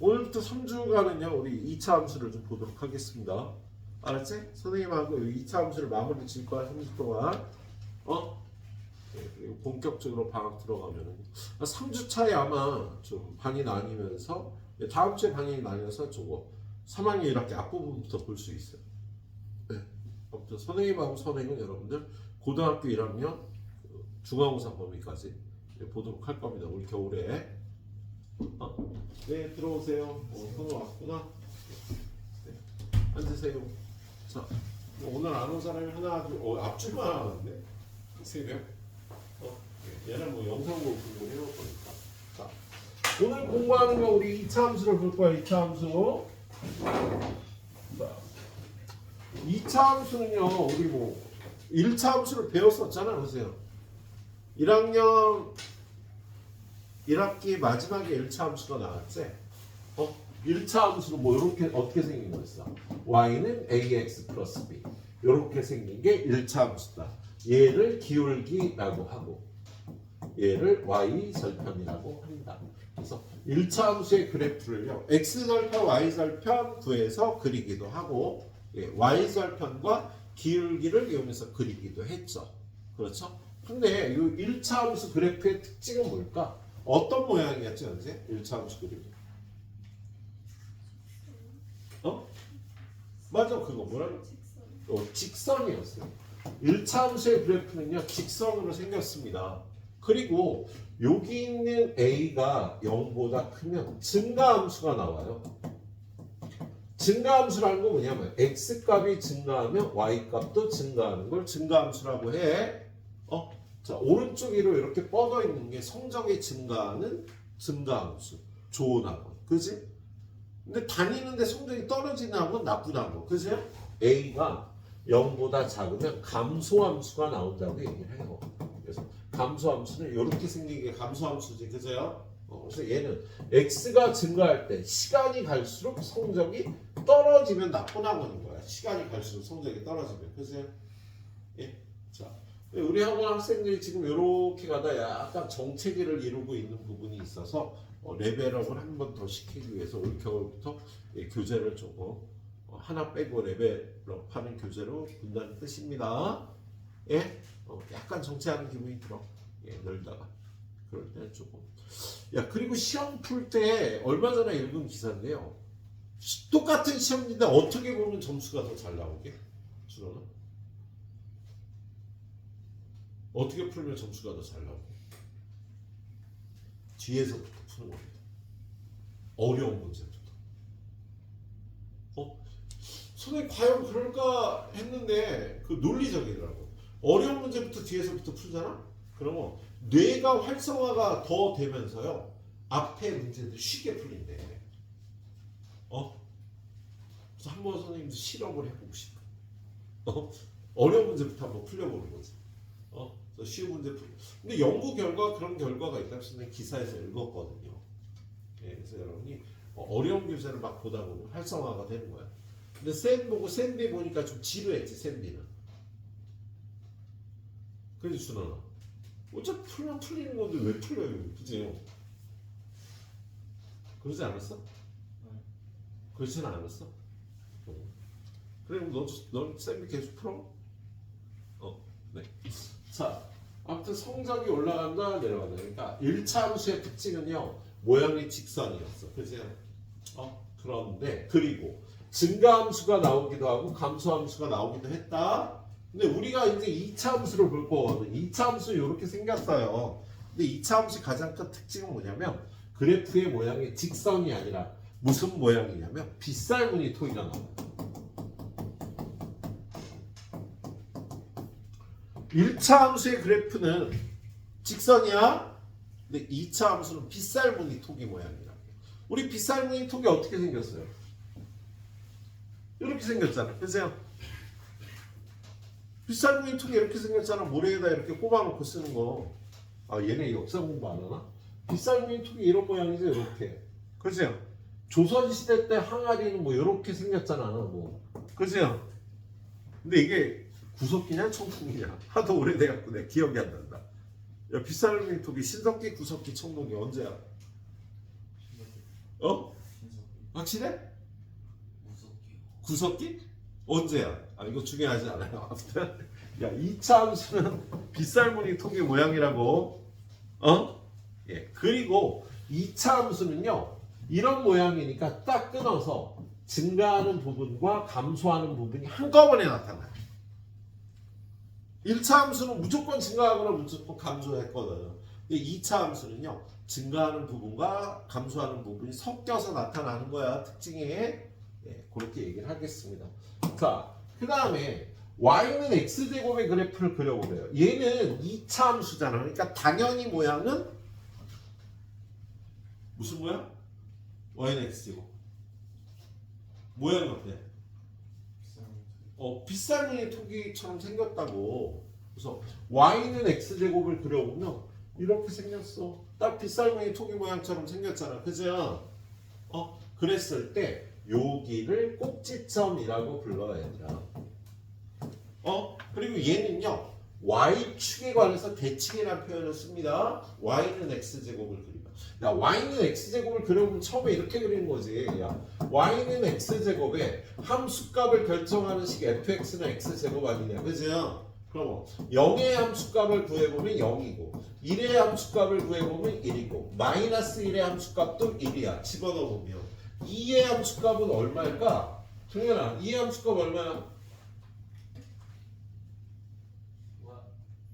오늘부터 3주간은요 우리 2차 함수를 좀 보도록 하겠습니다. 알았지? 선생님하고 2차 함수를 마무리 질 거야 3주 동안. 네, 그리고 본격적으로 방학 들어가면은 3주 차에 아마 좀 반이 나뉘면서 다음 주에 반이 나뉘어서 저거 3학년 1학기 앞부분부터 볼 수 있어요. 네. 아무튼 선생님하고 선행은 여러분들 고등학교 1학년 중앙고사 범위까지 보도록 할 겁니다. 올 겨울에. 네, 들어오세요. 선우 왔구나. 네, 앉으세요. 자, 오늘 안 온 사람이 하나, 둘, 앞줄만 왔는데? 세 명? 네, 얘는 뭐 영상 보고 해놓을 거니까. 자, 오늘 공부하는 거 우리 2차 함수를 볼 거야, 2차 함수. 자, 2차 함수는요, 우리 뭐, 1차 함수를 배웠었잖아, 보세요. 1학년 1학기 마지막에 1차 함수가 나왔지? 1차 함수는 뭐 이렇게 어떻게 생긴 거였어? y는 ax 플러스 b 이렇게 생긴 게 1차 함수다. 얘를 기울기라고 하고 얘를 y 절편이라고 한다. 그래서 1차 함수의 그래프를요 x절편, y절편 구해서 그리기도 하고 y절편과 기울기를 이용해서 그리기도 했죠. 그렇죠? 근데 이 1차 함수 그래프의 특징은 뭘까? 어떤 모양이었죠, 현재? 1차 함수 그래프. 맞아, 그거 뭐라고? 직선이었어요. 1차 함수의 그래프는요, 직선으로 생겼습니다. 그리고 여기 있는 a가 0보다 크면 증가함수가 나와요. 증가함수라는 건 뭐냐면 x값이 증가하면 y값도 증가하는 걸 증가함수라고 해. 자, 오른쪽 위로 이렇게 뻗어 있는 게 성적이 증가하는 증가함수. 좋은 학원. 그지? 근데 다니는데 성적이 떨어지는 학원 나쁜 학원. 그지? A가 0보다 작으면 감소함수가 나온다고 얘기를 해요. 그래서 감소함수는 이렇게 생긴 게 감소함수지. 그죠? 그래서 얘는 X가 증가할 때 시간이 갈수록 성적이 떨어지면 나쁜 학원인 거야. 시간이 갈수록 성적이 떨어지면. 그죠? 예? 자. 우리 학원 학생들이 지금 이렇게 가다 약간 정체기를 이루고 있는 부분이 있어서 레벨업을 한 번 더 시키기 위해서 올 겨울부터 교재를 조금 하나 빼고 레벨업하는 교재로 본다는 뜻입니다. 예? 약간 정체하는 기분이 들어. 늘다가 그럴 때는 조금. 야, 그리고 시험 풀 때 얼마 전에 읽은 기사인데요. 똑같은 시험인데 어떻게 보면 점수가 더 잘 나오게? 준호는? 어떻게 풀면 점수가 더 잘 나오고? 뒤에서부터 푸는 겁니다. 어려운 문제부터. 선생님 과연 그럴까 했는데 그 논리적이더라고. 어려운 문제부터 뒤에서부터 풀잖아? 그러면 뇌가 활성화가 더 되면서요. 앞에 문제들 쉽게 풀린대. 그래서 한번 선생님도 실험을 해보고 싶어. 어려운 문제부터 한번 풀려보는 거지. 쉬운 문제 풀. 근데 연구 결과 그런 결과가 있다고 선생님 기사에서 읽었거든요. 그래서 여러분이 어려운 교재를 막 보다 보면 활성화가 되는 거야. 근데 센 보고 센비 보니까 좀 지루했지 센비는. 그래서 준호는 어차피 풀면 풀리는 건데 왜 풀려요, 그지? 그러지 않았어? 그렇지는 않았어? 그래 그럼 너 센비 계속 풀어? 네. 자, 아무튼 성적이 올라간다 내려간다. 그러니까 1차 함수의 특징은요 모양이 직선이었어. 그죠? 그런데 그리고 증가함수가 나오기도 하고 감소함수가 나오기도 했다. 근데 우리가 이제 2차 함수를 볼 거거든. 2차 함수 이렇게 생겼어요. 근데 2차 함수의 가장 큰 특징은 뭐냐면 그래프의 모양이 직선이 아니라 무슨 모양이냐면 빗살무늬 토기가 나와요. 1차 함수의 그래프는 직선이야. 근데 2차 함수는 빗살무늬 토기 모양이야. 우리 빗살무늬 토기 어떻게 생겼어요? 이렇게 생겼잖아. 그죠? 빗살무늬 토기 이렇게 생겼잖아. 모래에다 이렇게 꼽아놓고 쓰는 거. 얘네 역사 공부 안 하나? 빗살무늬 토기 이런 모양이죠. 이렇게. 그죠? 조선시대 때 항아리는 뭐 이렇게 생겼잖아. 뭐. 그죠? 근데 이게 구석기냐 청동기냐 하도 오래돼갖고 내 기억이 안 난다. 야, 빗살무늬 토기 신석기, 구석기, 청동기 언제야? 확실해? 무섭게요. 구석기? 언제야? 아 이거 중요하지 않아요. 아무튼 야 2차 함수는 빗살무늬 토기 모양이라고. 어? 예. 그리고 2차 함수는요. 이런 모양이니까 딱 끊어서 증가하는 부분과 감소하는 부분이 한꺼번에 나타나요. 1차 함수는 무조건 증가하거나 무조건 감소했거든. 2차 함수는요. 증가하는 부분과 감소하는 부분이 섞여서 나타나는 거야. 특징이. 예, 그렇게 얘기를 하겠습니다. 자, 그 다음에 y는 x제곱의 그래프를 그려보래요. 얘는 2차 함수잖아. 그러니까 당연히 모양은 무슨 모양? y는 x제곱. 모양이 어때? 빗살무늬 토기처럼 생겼다고. 그래서 y는 x제곱을 그려보면 이렇게 생겼어. 딱 빗살무늬 토기 모양처럼 생겼잖아. 그죠? 그랬을 때 여기를 꼭지점이라고 불러야 얘들아. 그리고 얘는요. y축에 관해서 대칭이라는 표현을 씁니다. y는 x제곱을 그리면. 야, y는 x제곱을 그려보면 처음에 이렇게 그리는 거지. 야, y는 x제곱에 함수값을 결정하는 식 fx는 x제곱 아니냐. 그죠? 그럼 0의 함수값을 구해보면 0이고 1의 함수값을 구해보면 1이고 마이너스 1의 함수값도 1이야. 집어넣어보면 2의 함수값은 얼마일까? 정연아, 2의 함수값 얼마야?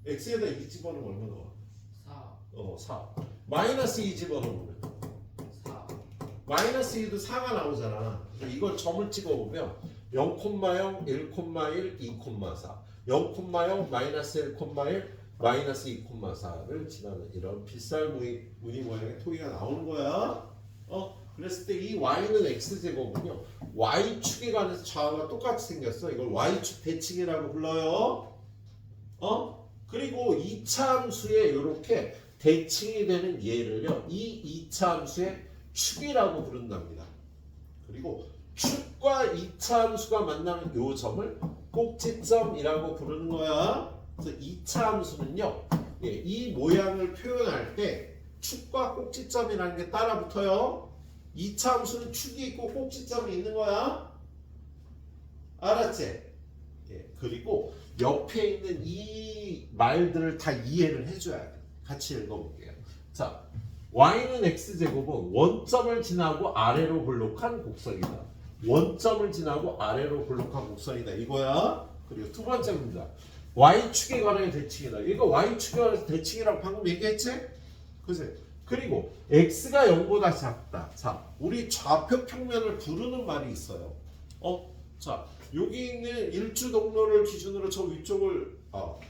x에다 2 집어넣으면 얼마 나와? 4. 4. 마이너스 2 집어넣으면 4. 마이너스 2도 4가 나오잖아. 이걸 점을 찍어보면 0,0, 1,1, 2,4 0,0, 마이너스 1,1, 마이너스 2,4를 지나는 이런 빗살무늬 모양의 토기가 나오는 거야. 그랬을 때 이 y는 x제곱은요. y축에 관해서 좌우가 똑같이 생겼어. 이걸 y축 대칭이라고 불러요. 그리고 2차 함수에 이렇게 대칭이 되는 얘를요. 이 2차 함수의 축이라고 부른답니다. 그리고 축과 2차 함수가 만나는 이 점을 꼭지점이라고 부르는 거야. 그래서 2차 함수는요. 이 모양을 표현할 때 축과 꼭지점이라는 게 따라 붙어요. 2차 함수는 축이 있고 꼭지점이 있는 거야. 알았지? 그리고 옆에 있는 이 말들을 다 이해를 해줘야 돼. 같이 읽어볼게요. 자, y는 x제곱은 원점을 지나고 아래로 볼록한 곡선이다. 원점을 지나고 아래로 볼록한 곡선이다. 이거야. 그리고 두 번째 문장. y축에 관한 대칭이다. 이거 y축에 관한 대칭이라고 방금 얘기했지? 그치? 그리고 x가 0보다 작다. 자, 우리 좌표 평면을 부르는 말이 있어요. 자, 여기 있는 일주동로를 기준으로 저 위쪽을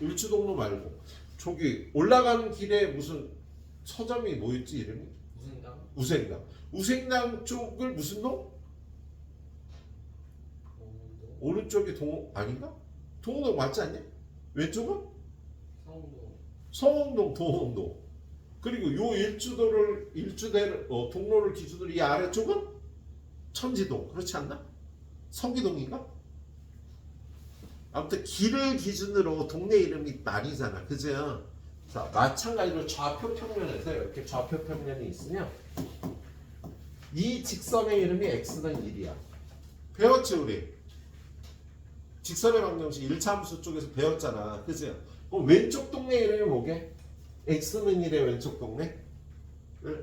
일주동로 말고 저기 올라가는 길에 무슨 서점이 뭐였지 이름이? 우생당. 우생당. 우생당 쪽을 무슨 동? 오른쪽이 동 아닌가? 동호동 맞지 않냐? 왼쪽은? 성흥동, 동흥동. 그리고 요 동로를 기준으로 이 아래쪽은 천지동. 그렇지 않나? 서기동인가? 아무튼 길을 기준으로 동네 이름이 나뉘잖아. 그죠? 자, 마찬가지로 좌표 평면에서 이렇게 좌표 평면이 있으면 이 직선의 이름이 x는 1이야. 배웠지 우리? 직선의 방정식 1차 함수 쪽에서 배웠잖아. 그죠? 그럼 왼쪽 동네 이름이 뭐게? x는 1의 왼쪽 동네?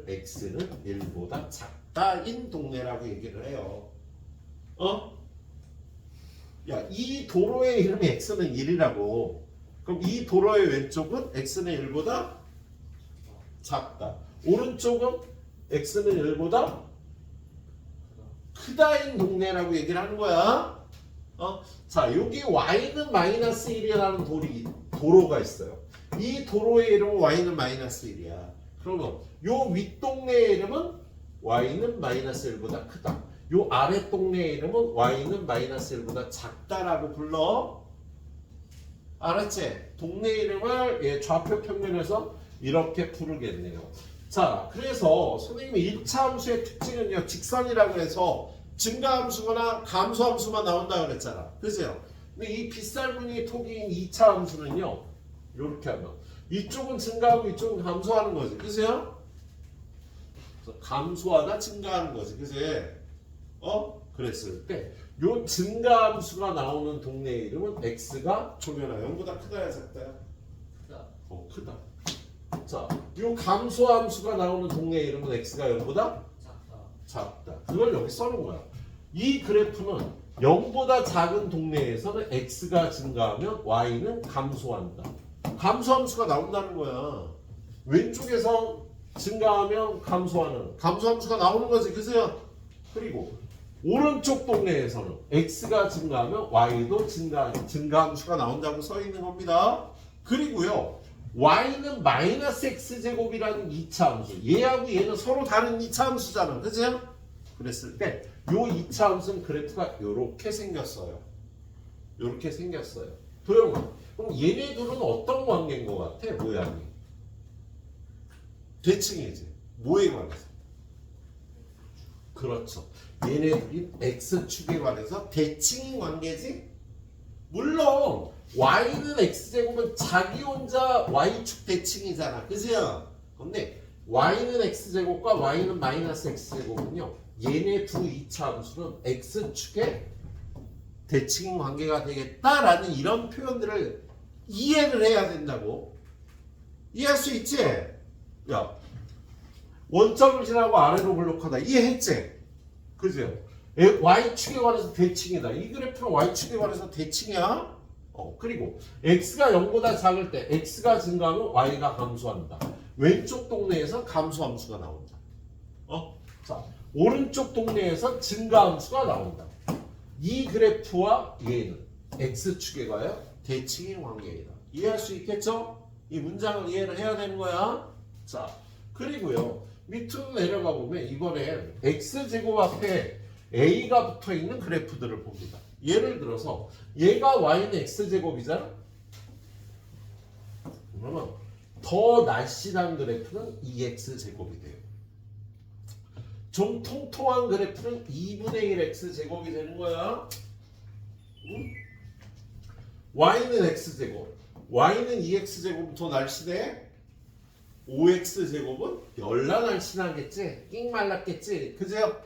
x는 1보다 작다인 동네라고 얘기를 해요. 야, 이 도로의 이름이 x는 1이라고. 그럼 이 도로의 왼쪽은 x는 1보다 작다. 오른쪽은 x는 1보다 크다인 동네라고 얘기를 하는 거야. 자, 여기 y는 마이너스 1이라는 도로가 있어요. 이 도로의 이름은 y는 마이너스 1이야. 그러면 요 윗동네의 이름은 y는 마이너스 1보다 크다. 요 아래 동네의 이름은 y는 마이너스 1보다 작다라고 불러. 알았지? 동네 이름을 좌표 평면에서 이렇게 부르겠네요. 자, 그래서 선생님이 1차 함수의 특징은요. 직선이라고 해서 증가함수거나 감소함수만 나온다 그랬잖아. 그죠? 근데 이 빗살무늬 토기인 2차 함수는요. 이렇게 하면 이쪽은 증가하고 이쪽은 감소하는 거지. 그죠? 감소하다 증가하는 거지. 그지? 그랬을 때 요 증가함수가 나오는 동네 이름은 x가 종현아 0보다 크다야 작다야? 크다. 크다. 자, 요 감소함수가 나오는 동네 이름은 x가 0보다 작다. 작다. 그걸 여기 써놓은 거야. 이 그래프는 0보다 작은 동네에서는 x가 증가하면 y는 감소한다. 감소함수가 나온다는 거야. 왼쪽에서 증가하면 감소하는 감소함수가 나오는 거지, 그죠? 그리고 오른쪽 동네에서는 x가 증가하면 y도 증가함수가 나온다고 써 있는 겁니다. 그리고요, y는 마이너스 x제곱이라는 2차 함수. 얘하고 얘는 서로 다른 2차 함수잖아, 그죠? 그랬을 때 요 2차 함수는 그래프가 요렇게 생겼어요. 요렇게 생겼어요. 도영아, 그럼 얘네 둘은 어떤 관계인 것 같아? 모양이 대칭이지. 뭐에 관해서? 그렇죠. 얘네들이 x축에 관해서 대칭인 관계지? 물론 y는 x제곱은 자기 혼자 y축 대칭이잖아, 그죠? 근데 y는 x제곱과 y는 마이너스 x제곱은요, 얘네 두 2차 함수는 x축의 대칭 관계가 되겠다라는 이런 표현들을 이해를 해야 된다고. 이해할 수 있지? 야, 원점을 지나고 아래로 블록하다 이해했지? 그죠? y축에 관해서 대칭이다. 이 그래프는 y축에 관해서 대칭이야. 그리고 x가 0보다 작을 때 x가 증가하면 y가 감소한다. 왼쪽 동네에서 감소함수가 나온다. 자, 오른쪽 동네에서 증가함수가 나온다. 이 그래프와 얘는 x축에 가요 대칭인 관계이다. 이해할 수 있겠죠? 이 문장을 이해를 해야 되는 거야. 자, 그리고요, 밑으로 내려가 보면 이번엔 x제곱 앞에 a가 붙어 있는 그래프들을 봅니다. 예를 들어서 얘가 y는 x제곱이잖아. 그러면 더 날씬한 그래프는 2x제곱이 돼요. 좀 통통한 그래프는 2분의 1 x제곱이 되는 거야. y는 x제곱, y는 2x제곱은 더 날씬해. 5x제곱은 열나 날씬하겠지? 낑 말랐겠지? 그죠?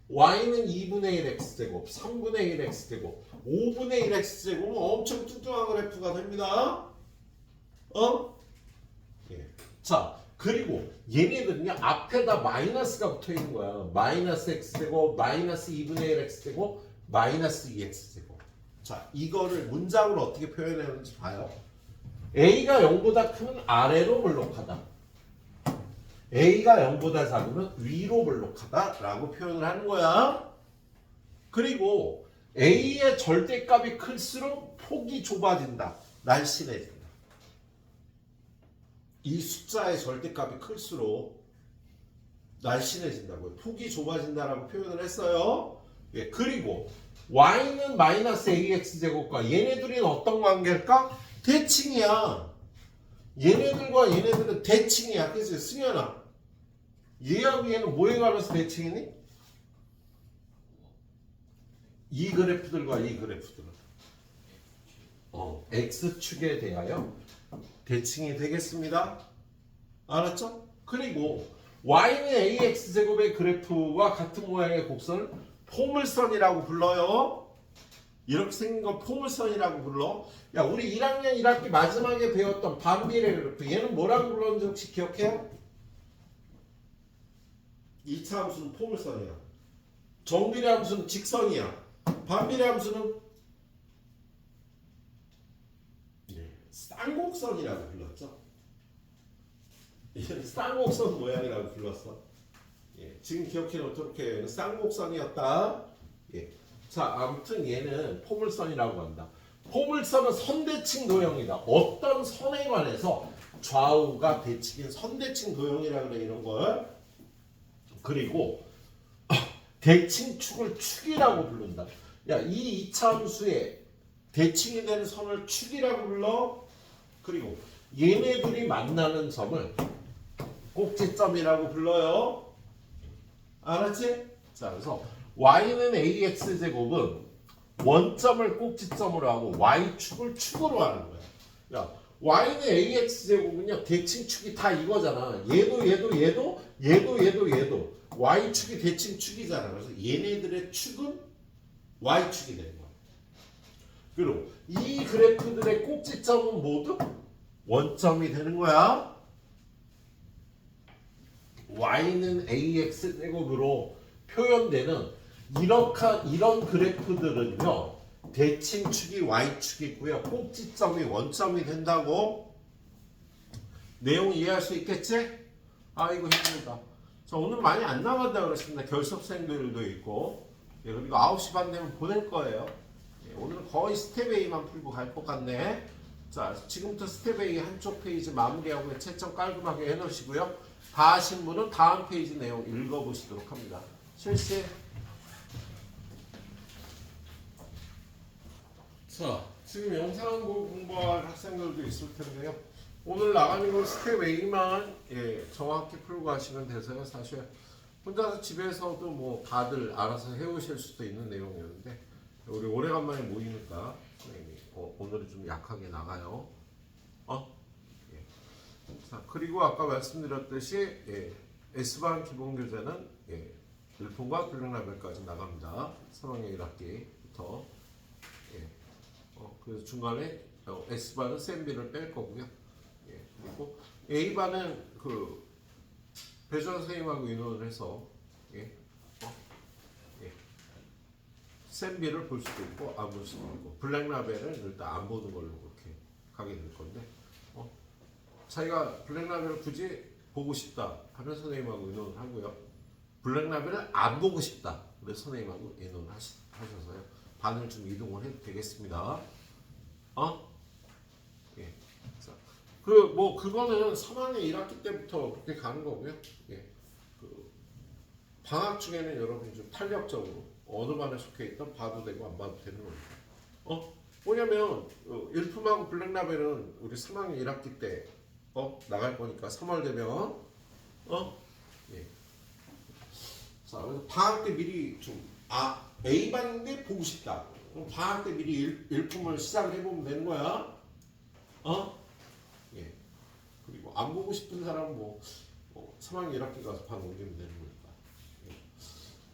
y는 2분의 1 x제곱, 3분의 1 x제곱, 5분의 1 x제곱은 엄청 뚱뚱한 그래프가 됩니다. 예. 자, 그리고 얘네들은요, 앞에다 마이너스가 붙어 있는 거야. 마이너스 x제곱, 마이너스 2분의 1 x제곱, 마이너스 2x제곱. 자, 이거를 문장으로 어떻게 표현하는지 봐요. a가 0보다 크면 아래로 블록하다. a가 0보다 작으면 위로 블록하다 라고 표현을 하는 거야. 그리고 a의 절대값이 클수록 폭이 좁아진다. 날씬해진다. 이 숫자의 절대값이 클수록 날씬해진다고요. 폭이 좁아진다라고 표현을 했어요. 예, 그리고 y는 마이너스 ax제곱과 얘네들은 어떤 관계일까? 대칭이야. 얘네들과 얘네들은 대칭이야. 그치? 승현아, 얘하고 얘는 뭐에 관해서 대칭이니? 이 그래프들과 이 그래프들은 x축에 대하여 대칭이 되겠습니다. 알았죠? 그리고 y는 ax제곱의 그래프와 같은 모양의 곡선을 포물선이라고 불러요. 이렇게 생긴 건 포물선이라고 불러. 야, 우리 1학년 1학기 마지막에 배웠던 반비례 그래프, 얘는 뭐라고 불렀는지 혹시 기억해요? 2차 함수는 포물선이야. 정비례 함수는 직선이야. 반비례 함수는 쌍곡선이라고 불렀죠. 얘는 쌍곡선 모양이라고 불렀어. 예, 지금 기억해 놓도록 해요. 얘는 쌍곡선이었다. 예. 자, 아무튼 얘는 포물선이라고 한다. 포물선은 선대칭 도형이다. 어떤 선에 관해서 좌우가 대칭인 선대칭 도형이라 그래, 이런 걸. 그리고 대칭축을 축이라고 부른다. 야, 이 2차 함수에 대칭이 되는 선을 축이라고 불러. 그리고 얘네들이 만나는 점을 꼭지점이라고 불러요. 알았지? 자, 그래서 y는 ax제곱은 원점을 꼭지점으로 하고 y축을 축으로 하는 거야. 야, y는 ax제곱은요, 대칭축이 다 이거잖아. 얘도 y축이 대칭축이잖아. 그래서 얘네들의 축은 y축이 되는 거야. 그리고 이 그래프들의 꼭지점은 모두 원점이 되는 거야. y는 ax 제곱으로 표현되는 이런 그래프들은요 대칭축이 y축이고요 꼭지점이 원점이 된다고. 내용 이해할 수 있겠지? 아이고 힘들다. 자, 오늘 많이 안 나간다 그랬습니다. 결석생들도 있고. 예, 그리고 9시 반 되면 보낼 거예요. 예, 오늘은 거의 스텝 A만 풀고 갈 것 같네. 자, 지금부터 스텝 A 한쪽 페이지 마무리하고 채점 깔끔하게 해놓으시고요. 다 하신 분은 다음 페이지 내용 읽어보시도록 합니다. 실시. 자, 지금 영상 보고 공부할 학생들도 있을 텐데요. 오늘 나가는 건 스텝 A만 정확히 풀고 가시면 돼서요. 사실 혼자서 집에서도 뭐 다들 알아서 해오실 수도 있는 내용이었는데 우리 오래간만에 모이니까 선생님이 오늘은 좀 약하게 나가요. 예. 자, 그리고 아까 말씀드렸듯이 S반 기본교재는 일품과 블랙라벨까지 나갑니다. 3학년 1학기부터. 그래서 중간에 S반은 쌤비를 뺄 거고요. 그리고 A반은 그 배준 선생님하고 의논을 해서 쌤비를 볼 수도 있고 안 볼 수도 있고 블랙라벨은 일단 안 보는 걸로 그렇게 가게 될 건데 자기가 블랙라벨을 굳이 보고 싶다 하면 선생님하고 의논을 하고요. 블랙라벨을 안 보고 싶다 그래서 선생님하고 의논을 하셔서요. 반을 좀 이동을 해도 되겠습니다. 예. 자, 그거는 3학년 1학기 때부터 그렇게 가는 거고요. 예. 방학 중에는 여러분이 좀 탄력적으로 어느 반에 속해 있던 봐도 되고 안 봐도 되는 겁니다. 뭐냐면 일품하고 블랙라벨은 우리 3학년 1학기 때 나갈 거니까 3월 되면 예. 자, 그래서 방학 때 미리 A반인데 보고 싶다. 그럼 방학 때 미리 일품을 시작을 해보면 되는 거야. 예. 그리고 안 보고 싶은 사람은 3학년 1학기 가서 반 옮기면 되는 거니까. 예.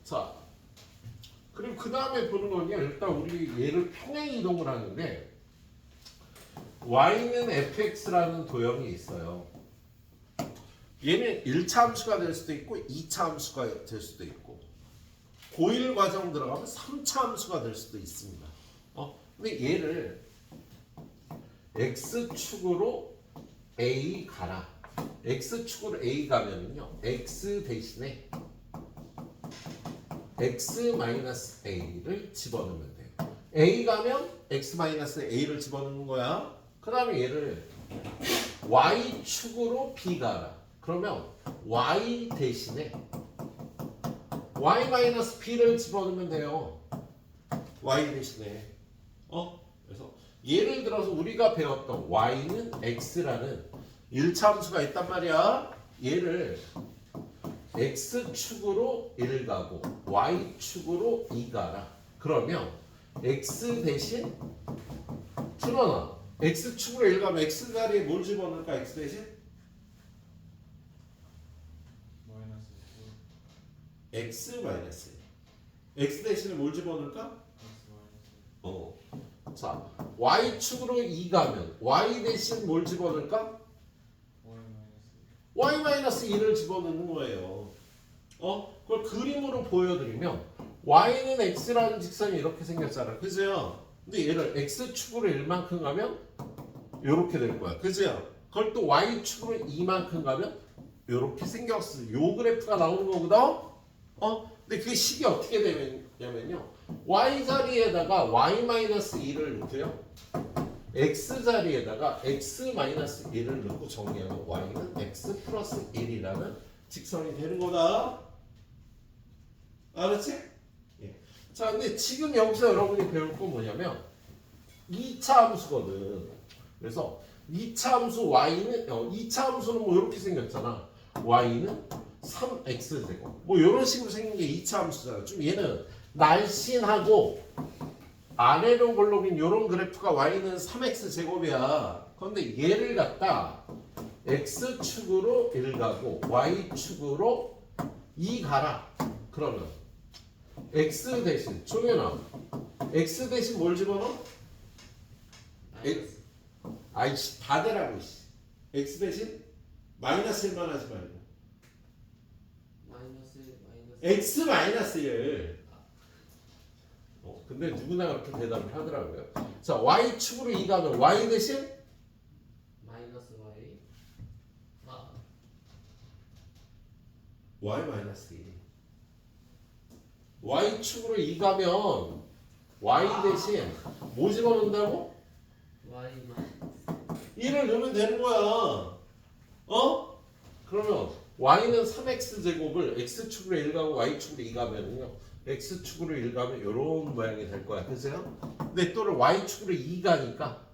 자, 그리고 그 다음에 보는 거냐? 일단 우리 얘를 평행 이동을 하는데 y는 fx라는 도형이 있어요. 얘는 1차 함수가 될 수도 있고 2차 함수가 될 수도 있고 고1 과정 들어가면 3차 함수가 될 수도 있습니다. 근데 얘를 x축으로 a 가라. x축으로 a 가면은요. x 대신에 x-a를 집어넣으면 돼요. a 가면 x-a를 집어넣는 거야. 그 다음에 얘를 y축으로 b 가라. 그러면 y 대신에 y-b를 집어넣으면 돼요. y 대신에. 그래서 예를 들어서 우리가 배웠던 y는 x라는 1차 함수가 있단 말이야. 얘를 x축으로 1 가고 y축으로 2 가라. 그러면 x 대신 틀어놔. x축으로 1 가면 x 자리에 뭘 집어넣을까? x 대신? x 마이너스 x 대신에 뭘 집어넣을까? 자, y축으로 2 가면 y 대신 뭘 집어넣을까? y-2를 집어넣는 거예요. 그걸 그림으로 보여드리면 y는 x라는 직선이 이렇게 생겼잖아. 그죠? 근데 얘를 x축으로 1만큼 가면 이렇게 될 거야. 그죠? 그걸 또 y축으로 2만큼 가면 이렇게 생겼어. 요 그래프가 나오는 거거든? 근데 그 식이 어떻게 되냐면요. y 자리에다가 y-2를 넣고요. x 자리에다가 x-1을 넣고 정리하면 y는 x 플러스 1이라는 직선이 되는 거다. 알았지? 예. 자, 근데 지금 여기서 여러분이 배울 건 뭐냐면 2차 함수거든. 그래서 2차 함수 y는 2차 함수는 뭐 이렇게 생겼잖아. y는 3x 제곱. 뭐 이런 식으로 생긴 게 2차 함수잖아. 좀 얘는 날씬하고 아래로 걸러긴 이런 그래프가 y는 3x 제곱이야. 그런데 얘를 갖다 x축으로 1 가고 y축으로 2 가라. 그러면 x 대신 종현아 x 대신 뭘 집어넣어? 마이너스. 아이씨 다 대라고 씨. x 대신 마이너스 1만 하지 말고 마이너스 x 마이너스 1. 근데 누구나 그렇게 대답을 하더라고요. 자 y축으로 2 가면 y 대신 마이너스 y. y 마이너스 2. y축으로 2 가면 y 대신 뭐 집어넣는다고? y 마이너스. 1을 넣으면 되는 거야. 그러면 y는 3x 제곱을 x축으로 1 가고 y축으로 2 가면은요. x축으로 1 가면 이런 모양이 될 거야. 그죠? 근데 또는 y축으로 2 가니까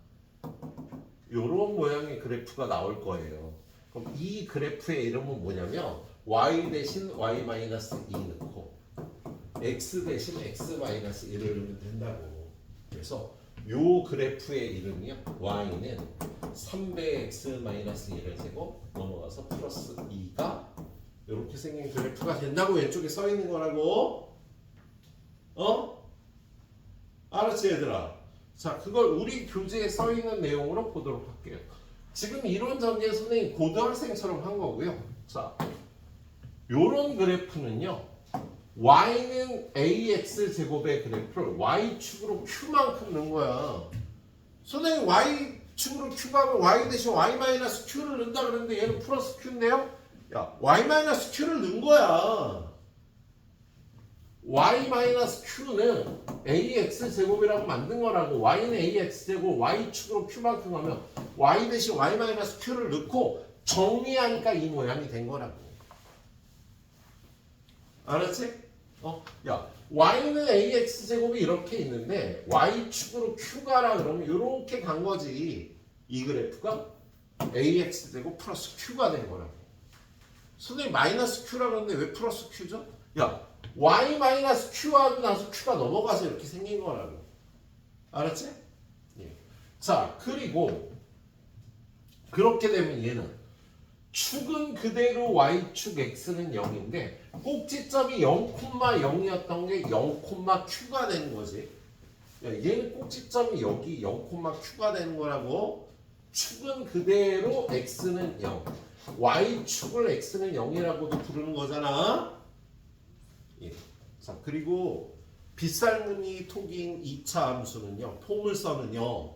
이런 모양의 그래프가 나올 거예요. 그럼 이 그래프의 이름은 뭐냐면 y 대신 y-2 넣고 x 대신 x-1을 넣으면 된다고. 그래서 요 그래프의 이름이요. y는 3배 x-1을 제곱 넘어가서 플러스 2가 이렇게 생긴 그래프가 된다고 왼쪽에 써 있는 거라고. 알았지 얘들아? 자 그걸 우리 교재에 써 있는 내용으로 보도록 할게요. 지금 이론 전개 선생님 고등학생처럼 한 거고요. 자 요런 그래프는요. y는 ax 제곱의 그래프를 y축으로 q만큼 넣은 거야. 선생님 y축으로 q 가면 y 대신 y-q를 넣는다 그랬는데 얘는 플러스 q인데요. 야 y-q를 넣은 거야. y-q는 ax 제곱이라고 만든 거라고. y는 ax 제곱 y축으로 q만큼 하면 y 대신 y-q를 넣고 정리하니까 이 모양이 된 거라고. 알았지? 야, y는 ax 제곱이 이렇게 있는데 y축으로 q가라 그러면 이렇게 간 거지. 이 그래프가 ax 제곱 플러스 q가 된 거라고. 선생님 마이너스 q라 그러는데 왜 플러스 q죠? 야, y 마이너스 q 하고 나서 q가 넘어가서 이렇게 생긴 거라고. 알았지? 예. 자, 그리고 그렇게 되면 얘는 축은 그대로 y축 x는 0인데 꼭지점이 0,0이었던 게 0,q가 되는 거지. 얘는 꼭지점이 여기 0,q가 되는 거라고. 축은 그대로 x는 0. y축을 x는 0이라고도 부르는 거잖아. 예. 자 그리고 빗살무늬 토긴 2차 함수는요. 포물선은요.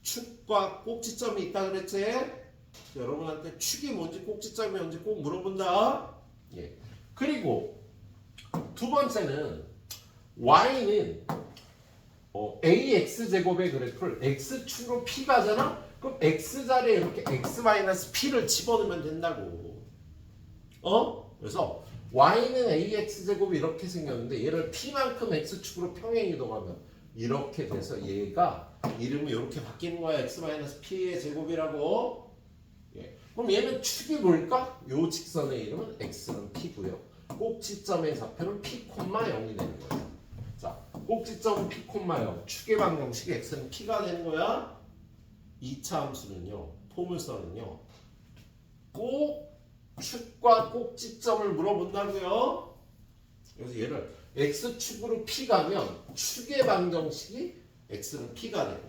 축과 꼭지점이 있다 그랬지? 여러분한테 축이 뭔지 꼭지점이 뭔지 꼭 물어본다. 예. 그리고 두 번째는 y는 ax 제곱의 그래프를 x축으로 p 가잖아. 그럼 x 자리에 이렇게 x-p를 집어넣으면 된다고. 그래서 y는 ax 제곱이 이렇게 생겼는데 얘를 p만큼 x축으로 평행 이동하면 이렇게 돼서 얘가 이름이 이렇게 바뀌는 거야. x-p의 제곱이라고. 예. 그럼 얘는 축이 뭘까? 요 직선의 이름은 x는 p고요. 꼭지점의 좌표는 p,0이 되는 거예요. 자, 꼭지점은 p,0, 축의 방정식이 x는 p가 되는 거야. 2차 함수는요, 포물선은요, 꼭 축과 꼭지점을 물어본다고요. 그래서 얘를 x축으로 p 가면 축의 방정식이 x는 p가 되고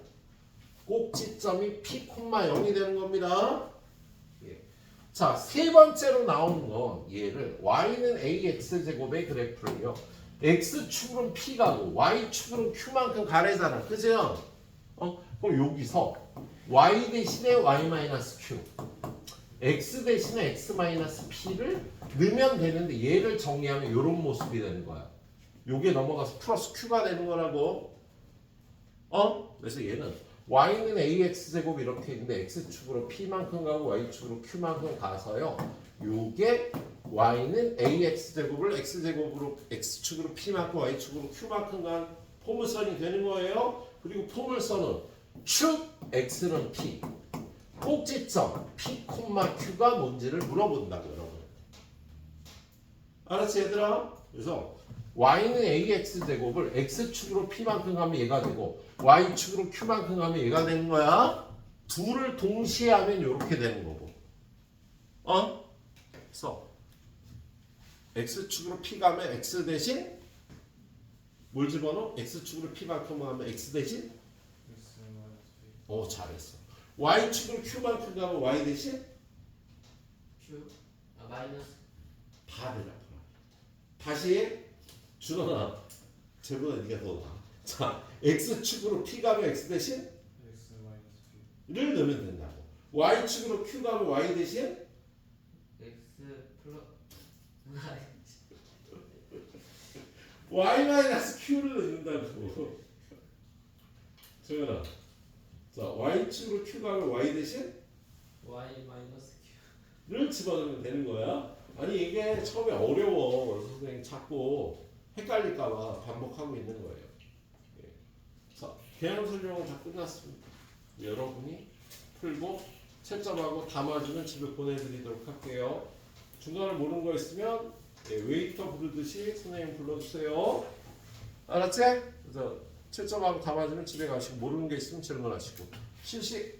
꼭지점이 p,0이 되는 겁니다. 자, 세 번째로 나오는 건 얘를 y는 ax 제곱의 그래프를요. x축으로는 p 가고 y축으로는 q만큼 가래잖아. 그죠? 그럼 여기서 y 대신에 y-q x 대신에 x-p를 넣으면 되는데 얘를 정리하면 이런 모습이 되는 거야. 요게 넘어가서 플러스 q가 되는 거라고. 그래서 얘는 y는 ax 제곱 이렇게 있는데 x축으로 p만큼 가고 y축으로 q만큼 가서요. 요게 y는 ax 제곱을 x 제곱으로 x축으로 p만큼 y축으로 q만큼 간 포물선이 되는 거예요. 그리고 포물선은 축 x는 p, 꼭지점 p, q가 뭔지를 물어본다고 여러분. 알았지 얘들아? 그래서 y는 ax 제곱을 x축으로 p만큼 가면 얘가 되고 y축으로 q만큼 가면 얘가 되는 거야. 둘을 동시에 하면 이렇게 되는 거고. 그래서 x축으로 p 가면 x 대신 뭘 집어넣어? x축으로 p만큼 하면 x 대신 잘했어. y축으로 q만큼 가면 y 대신 Q 마이너스 반이라. 다시 준원아, 쟤보다 네가 더 나아. 자, x축으로 p 가면 x 대신 를 넣으면 된다고. y축으로 q 가면 y 대신 X 플러스 y 마이너스 q를 넣는다고. 정연아, 자 y축으로 q 가면 y 대신 Y 마이너스 Q 를 집어넣으면 되는 거야. 아니 이게 처음에 어려워. 그래서 선생님 자꾸 헷갈릴까봐 반복하고 있는 거예요. 예. 자, 개념 설명은 다 끝났습니다. 여러분이 풀고 채점하고 담아주면 집에 보내드리도록 할게요. 중간에 모르는 거 있으면 웨이터 부르듯이 선생님 불러주세요. 알았지? 그래서 채점하고 담아주면 집에 가시고 모르는 게 있으면 질문하시고 실시.